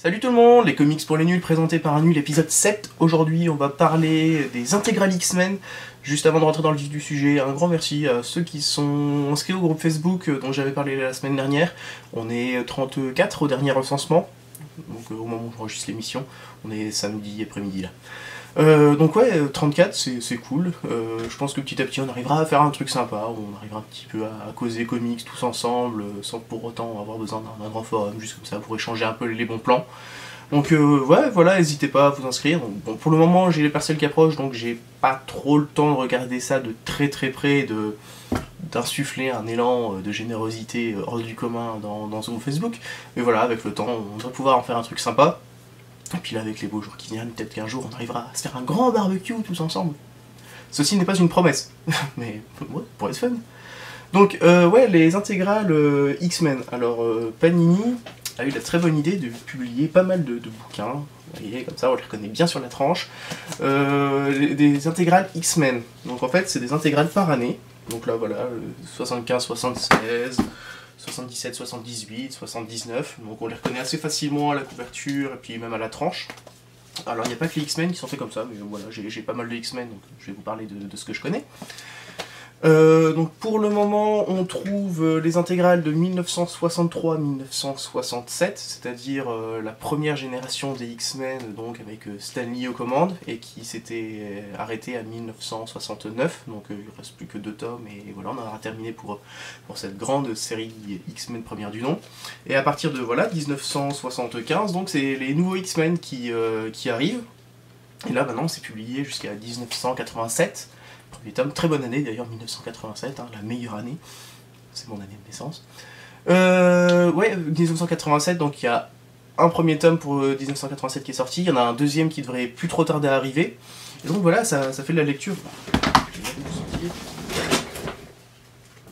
Salut tout le monde, les comics pour les nuls présentés par un nul, épisode 7. Aujourd'hui on va parler des intégrales X-Men. Juste avant de rentrer dans le vif du sujet, un grand merci à ceux qui sont inscrits au groupe Facebook dont j'avais parlé la semaine dernière. On est 34 au dernier recensement, donc au moment où j'enregistre l'émission, on est samedi après-midi là. Donc ouais, 34 c'est cool, je pense que petit à petit on arrivera à faire un truc sympa, où on arrivera un petit peu à causer comics tous ensemble, sans pour autant avoir besoin d'un grand forum, juste comme ça pour échanger un peu les bons plans. Donc ouais, voilà, n'hésitez pas à vous inscrire. Donc, bon, pour le moment j'ai les partiels qui approchent, donc j'ai pas trop le temps de regarder ça de très près, d'insuffler un élan de générosité hors du commun dans ce groupe Facebook. Mais voilà, avec le temps on va pouvoir en faire un truc sympa. Et puis là, avec les beaux jours qui viennent, peut-être qu'un jour on arrivera à se faire un grand barbecue tous ensemble. Ceci n'est pas une promesse, mais ouais, pour être fun. Donc, ouais, les intégrales X-Men. Alors, Panini a eu la très bonne idée de publier pas mal de bouquins. Vous voyez, comme ça, on les reconnaît bien sur la tranche. Des intégrales X-Men. Donc, en fait, c'est des intégrales par année. Donc là, voilà, 75, 76... 77, 78, 79, donc on les reconnaît assez facilement à la couverture et puis même à la tranche. Alors il n'y a pas que les X-Men qui sont faits comme ça, mais voilà, j'ai pas mal de X-Men, donc je vais vous parler de ce que je connais. Donc pour le moment, on trouve les intégrales de 1963-1967, c'est-à-dire la première génération des X-Men, donc avec Stan Lee aux commandes, et qui s'était arrêté à 1969, donc il ne reste plus que 2 tomes, et voilà, on en aura terminé pour cette grande série X-Men première du nom. Et à partir de voilà 1975, donc c'est les nouveaux X-Men qui arrivent, et là maintenant c'est publié jusqu'à 1987. Premier tome, très bonne année d'ailleurs, 1987, hein, la meilleure année, c'est mon année de naissance. Ouais, 1987, donc il y a un premier tome pour 1987 qui est sorti, il y en a un deuxième qui devrait plus trop tarder à arriver, et donc voilà, ça fait de la lecture.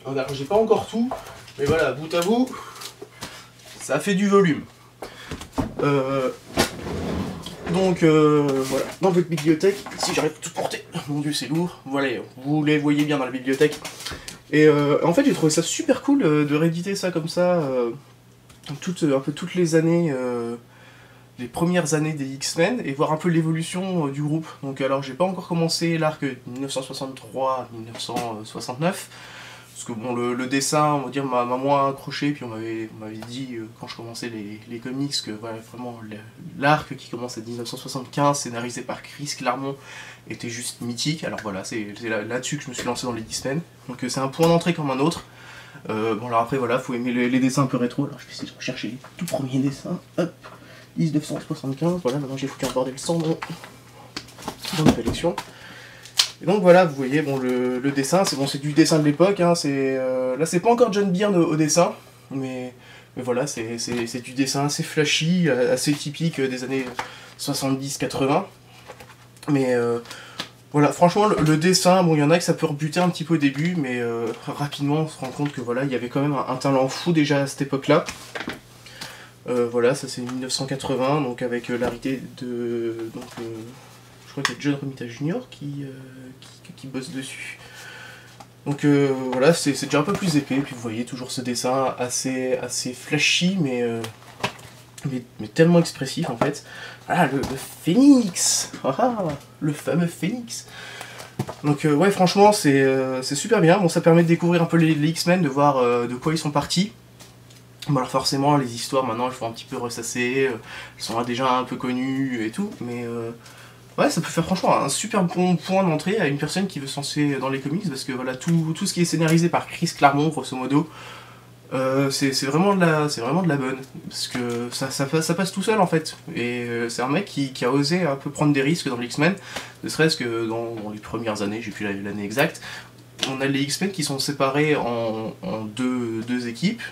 Alors j'ai pas encore tout, mais voilà, bout à bout, ça fait du volume. Donc voilà, dans votre bibliothèque, si j'arrive à tout porter, mon dieu c'est lourd, voilà, vous les voyez bien dans la bibliothèque. Et en fait j'ai trouvé ça super cool de rééditer ça comme ça, un peu toutes les années, les premières années des X-Men, et voir un peu l'évolution du groupe. Donc alors j'ai pas encore commencé l'arc 1963-1969, parce que bon, le dessin, on va dire, m'a moins accroché, puis on m'avait dit, quand je commençais les comics, que voilà, vraiment, l'arc qui commence à 1975, scénarisé par Chris Claremont, était juste mythique. Alors voilà, c'est là-dessus que je me suis lancé dans les X-Men. Donc c'est un point d'entrée comme un autre. Bon alors après, voilà, faut aimer les dessins un peu rétro. Alors je vais essayer de rechercher les tout premiers dessins. Hop, 1975, voilà, maintenant j'ai foutu un bordel sans nom dans ma collection. Et donc voilà, vous voyez, bon, le dessin, c'est du dessin de l'époque, hein, là c'est pas encore John Byrne au dessin, mais voilà, c'est du dessin assez flashy, assez typique des années 70-80. Mais voilà, franchement, le dessin, bon, il y en a que ça peut rebuter un petit peu au début, mais rapidement on se rend compte que voilà, il y avait quand même un talent fou déjà à cette époque-là. Voilà, ça c'est 1980, donc avec l'arrivée de... je crois qu'il y a John Romita Jr. qui bosse dessus. Donc voilà, c'est déjà un peu plus épais, puis vous voyez toujours ce dessin assez flashy, mais tellement expressif en fait. Voilà, le phénix, le fameux phénix. Donc ouais, franchement, c'est super bien. Bon, ça permet de découvrir un peu les X-Men, de voir de quoi ils sont partis. Bon alors forcément, les histoires maintenant, il faut un petit peu ressasser, elles sont déjà un peu connues et tout, mais... ouais, ça peut faire franchement un super bon point d'entrée à une personne qui veut se lancer dans les comics, parce que voilà, tout ce qui est scénarisé par Chris Claremont, grosso modo, c'est vraiment de la bonne, parce que ça passe tout seul en fait, et c'est un mec qui a osé un peu prendre des risques dans les X-Men, ne serait-ce que dans les premières années, j'ai plus l'année exacte, on a les X-Men qui sont séparés en deux équipes,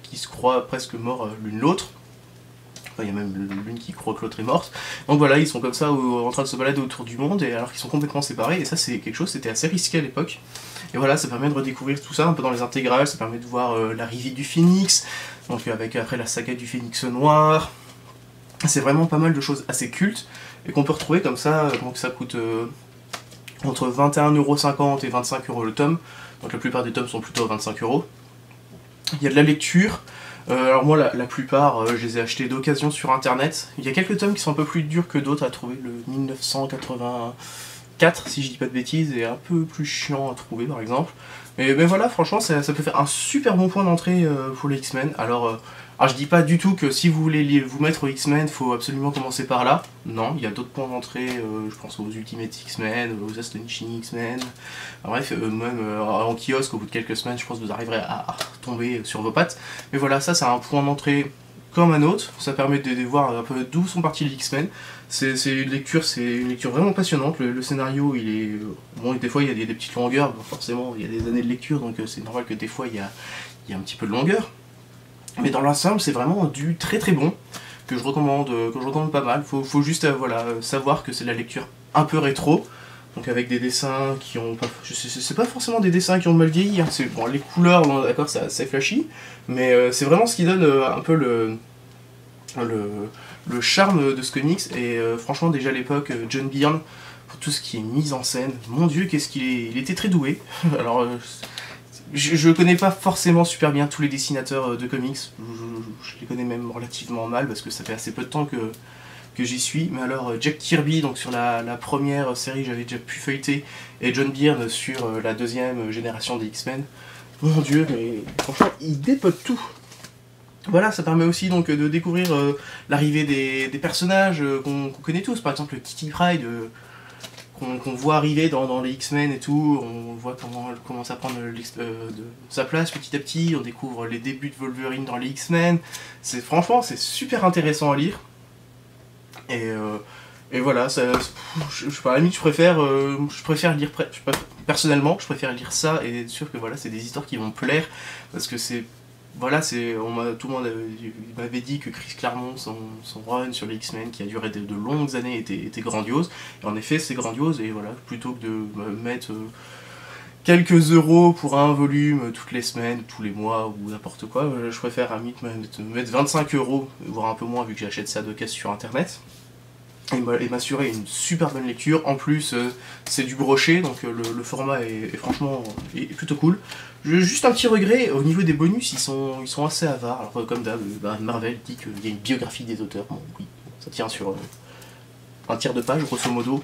qui se croient presque morts l'une l'autre. Il y a même l'une qui croit que l'autre est morte. Donc voilà, ils sont comme ça en train de se balader autour du monde, et alors qu'ils sont complètement séparés, et ça c'est quelque chose, c'était assez risqué à l'époque. Et voilà, ça permet de redécouvrir tout ça un peu dans les intégrales, ça permet de voir l'arrivée du Phénix, donc avec après la saga du Phénix Noir. C'est vraiment pas mal de choses assez cultes, et qu'on peut retrouver comme ça, donc ça coûte entre 21,50€ et 25€ le tome, donc la plupart des tomes sont plutôt à 25€. Il y a de la lecture, Alors moi la plupart je les ai achetés d'occasion sur internet. Il y a quelques tomes qui sont un peu plus durs que d'autres à trouver, le 1984 si je dis pas de bêtises est un peu plus chiant à trouver par exemple. Mais voilà, franchement ça peut faire un super bon point d'entrée pour les X-Men. Alors je dis pas du tout que si vous voulez vous mettre aux X-Men, faut absolument commencer par là. Non, il y a d'autres points d'entrée, je pense aux Ultimate X-Men, aux Astonishing X-Men. Bref, même en kiosque, au bout de quelques semaines, je pense que vous arriverez à retomber sur vos pattes. Mais voilà, ça c'est un point d'entrée comme un autre. Ça permet de voir un peu d'où sont partis les X-Men. C'est une lecture vraiment passionnante. Le scénario, il est... bon, des fois il y a des petites longueurs, bon, forcément il y a des années de lecture, donc c'est normal que des fois il y a un petit peu de longueur. Mais dans l'ensemble, c'est vraiment du très très bon, que je recommande pas mal. Faut juste voilà, savoir que c'est la lecture un peu rétro, donc avec des dessins qui ont pas... C'est pas forcément des dessins qui ont mal vieilli, hein. Bon, les couleurs, bon, d'accord, c'est flashy, mais c'est vraiment ce qui donne un peu le charme de ce comics. Et franchement, déjà à l'époque, John Byrne, pour tout ce qui est mise en scène, mon dieu, qu'est-ce qu'il est... Il était très doué. Alors... je connais pas forcément super bien tous les dessinateurs de comics, je les connais même relativement mal parce que ça fait assez peu de temps que j'y suis, mais alors Jack Kirby, donc sur la première série j'avais déjà pu feuilleter, et John Byrne sur la deuxième génération des X-Men, mon dieu, mais franchement il dépote tout. Voilà, ça permet aussi donc de découvrir l'arrivée des personnages qu'on connaît tous, par exemple Kitty Pryde, qu'on voit arriver dans les X-Men et tout, on voit comment elle commence à prendre sa place petit à petit, on découvre les débuts de Wolverine dans les X-Men, franchement c'est super intéressant à lire, et voilà, à la limite je préfère lire, personnellement je préfère lire ça et être sûr que voilà, c'est des histoires qui vont me plaire, parce que c'est... Voilà, tout le monde m'avait dit que Chris Claremont, son run sur les X-Men qui a duré de longues années, était grandiose. Et en effet, c'est grandiose, et voilà, plutôt que de me mettre quelques euros pour un volume toutes les semaines, tous les mois ou n'importe quoi, je préfère à mettre 25 euros, voire un peu moins vu que j'achète ça de caisse sur internet. Et m'assurer une super bonne lecture. En plus, c'est du brochet, donc le format est franchement plutôt cool. Juste un petit regret, au niveau des bonus, ils sont assez avares. Alors, comme d'hab, Marvel dit qu'il y a une biographie des auteurs. Bon, oui, ça tient sur un tiers de page, grosso modo.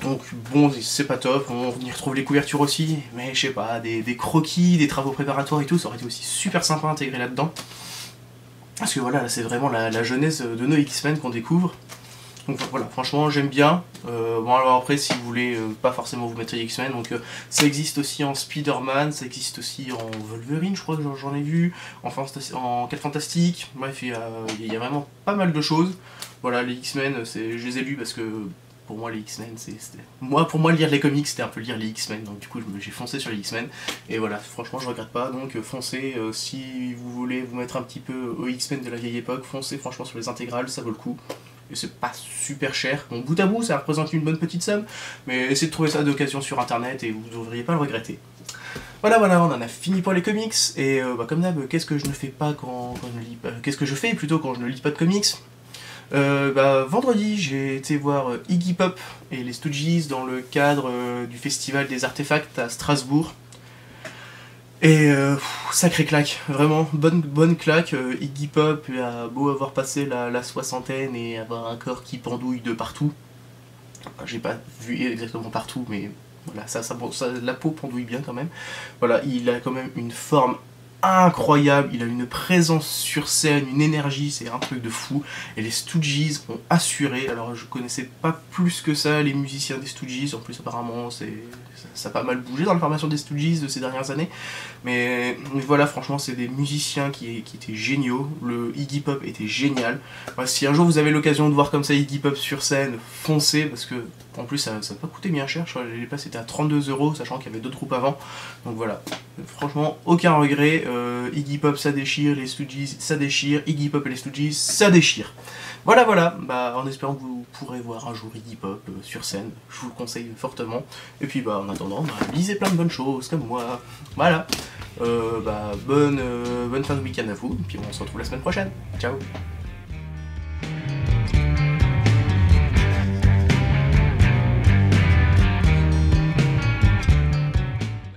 Donc, bon, c'est pas top. On y retrouve les couvertures aussi, mais je sais pas, des croquis, des travaux préparatoires et tout, ça aurait été aussi super sympa à intégrer là-dedans. Parce que voilà, c'est vraiment la jeunesse de nos X-Men qu'on découvre. Donc voilà, franchement j'aime bien. Bon alors après si vous voulez pas forcément vous mettre les X-Men, donc ça existe aussi en Spider-Man, ça existe aussi en Wolverine, je crois que j'en ai vu, en 4 Fantastiques, bref il y a vraiment pas mal de choses. Voilà, les X-Men, je les ai lus parce que pour moi les X-Men, pour moi lire les comics c'était un peu lire les X-Men, donc du coup j'ai foncé sur les X-Men, et voilà, franchement je regrette pas, donc foncez, si vous voulez vous mettre un petit peu aux X-Men de la vieille époque, foncez franchement sur les intégrales, ça vaut le coup. Et c'est pas super cher. Bon, bout à bout, ça représente une bonne petite somme, mais essayez de trouver ça d'occasion sur internet et vous ne devriez pas le regretter. Voilà, on en a fini pour les comics, et comme d'hab, qu'est-ce que je ne fais pas quand je ne lis pas... Qu'est-ce que je fais plutôt quand je ne lis pas de comics? Vendredi, j'ai été voir Iggy Pop et les Stooges dans le cadre du festival des artefacts à Strasbourg. Et sacré claque, vraiment, bonne claque. Iggy Pop a beau avoir passé la soixantaine et avoir un corps qui pendouille de partout. Enfin, j'ai pas vu exactement partout, mais voilà, la peau pendouille bien quand même. Voilà, il a quand même une forme incroyable, il a une présence sur scène, une énergie, c'est un truc de fou. Et les Stooges ont assuré. Alors je connaissais pas plus que ça les musiciens des Stooges, en plus apparemment ça a pas mal bougé dans la formation des Stooges de ces dernières années, mais voilà, franchement c'est des musiciens qui étaient géniaux. Le Iggy Pop était génial. Enfin, si un jour vous avez l'occasion de voir comme ça Iggy Pop sur scène, foncez, parce que en plus ça n'a pas coûté bien cher, je crois que les places étaient à 32 €, sachant qu'il y avait d'autres groupes avant, donc voilà, franchement aucun regret. Iggy Pop ça déchire, les Stooges ça déchire, Iggy Pop et les Stooges ça déchire. Voilà, en espérant que vous pourrez voir un jour Iggy Pop sur scène, je vous le conseille fortement. Et puis en attendant, lisez plein de bonnes choses comme moi. Voilà, bonne fin de week-end à vous, et puis on se retrouve la semaine prochaine. Ciao.